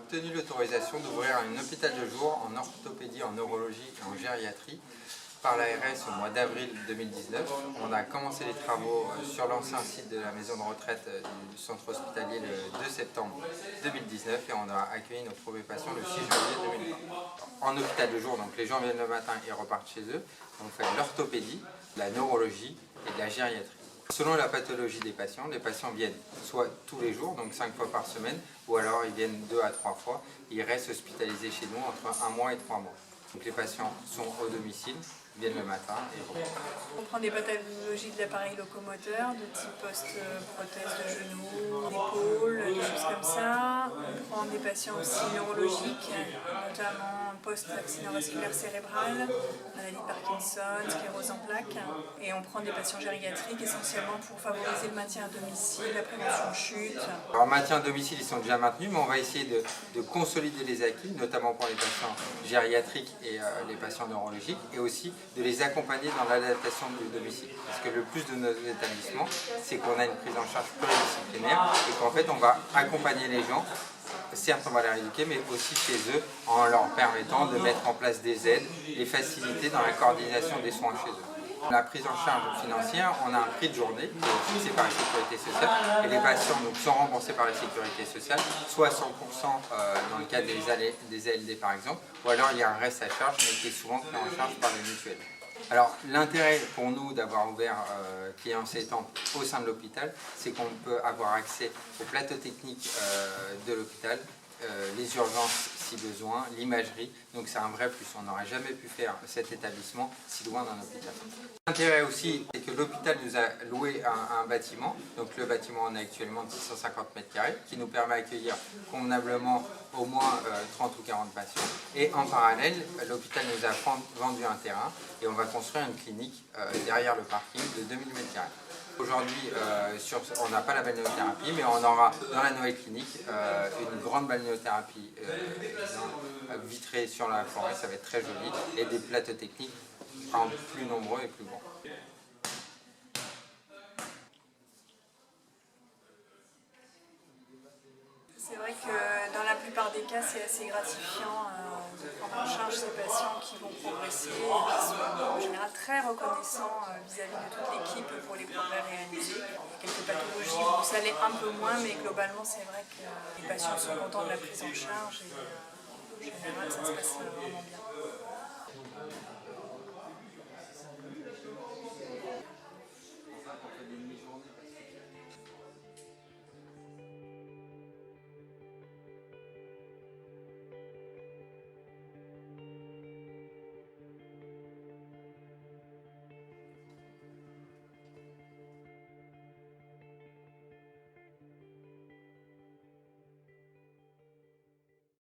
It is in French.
obtenu l'autorisation d'ouvrir un hôpital de jour en orthopédie, en neurologie et en gériatrie par l'ARS au mois d'avril 2019. On a commencé les travaux sur l'ancien site de la maison de retraite du centre hospitalier le 2 septembre 2019 et on a accueilli nos premiers patients le 6 janvier 2020. En hôpital de jour, donc les gens viennent le matin et repartent chez eux. On fait de l'orthopédie, de la neurologie et de la gériatrie. Selon la pathologie des patients, les patients viennent soit tous les jours, donc 5 fois par semaine, ou alors ils viennent 2 à 3 fois. Ils restent hospitalisés chez nous entre 1 mois et 3 mois. Donc les patients sont au domicile, viennent le matin et repartent. On prend des pathologies de l'appareil locomoteur, de type post-prothèse de genoux, d'épaule, des choses comme ça. On prend des patients aussi neurologiques, notamment post-accident vasculaire cérébral, maladie de Parkinson, sclérose en plaques. Et on prend des patients gériatriques essentiellement pour favoriser le maintien à domicile, la prévention de chute. Alors, maintien à domicile, ils sont déjà maintenus, mais on va essayer de consolider les acquis, notamment pour les patients gériatriques et les patients neurologiques, et aussi de les accompagner dans l'adaptation du domicile. Parce que le plus de nos établissements, c'est qu'on a une prise en charge pluridisciplinaire et qu'en fait on va accompagner les gens, certes on va les rééduquer, mais aussi chez eux en leur permettant de mettre en place des aides, les faciliter dans la coordination des soins chez eux. La prise en charge financière, on a un prix de journée qui est fixé par la sécurité sociale et les patients donc, sont remboursés par la sécurité sociale, soit 100% dans le cadre des ALD par exemple, ou alors il y a un reste à charge mais qui est souvent pris en charge par les mutuelles. Alors l'intérêt pour nous d'avoir ouvert Clients Étant au sein de l'hôpital, c'est qu'on peut avoir accès au plateau technique de l'hôpital, les urgences si besoin, l'imagerie, donc c'est un vrai plus. On n'aurait jamais pu faire cet établissement si loin d'un hôpital. L'intérêt aussi, c'est que l'hôpital nous a loué un bâtiment, donc le bâtiment on a actuellement de 650 m², qui nous permet d'accueillir convenablement au moins 30 ou 40 patients. Et en parallèle, l'hôpital nous a vendu un terrain et on va construire une clinique derrière le parking de 2000 m². Aujourd'hui, on n'a pas la balnéothérapie, mais on aura dans la nouvelle clinique une grande balnéothérapie vitrée sur la forêt, ça va être très joli, et des plateaux techniques en plus nombreux et plus grands. C'est vrai que dans la plupart des cas, c'est assez gratifiant de prendre en charge ces patients qui vont progresser et qui sont en général très reconnaissants vis-à-vis de toute l'équipe pour les progrès réalisés. Il y a quelques pathologies où ça l'est un peu moins, mais globalement, c'est vrai que les patients sont contents de la prise en charge et en général, ça se passe vraiment bien.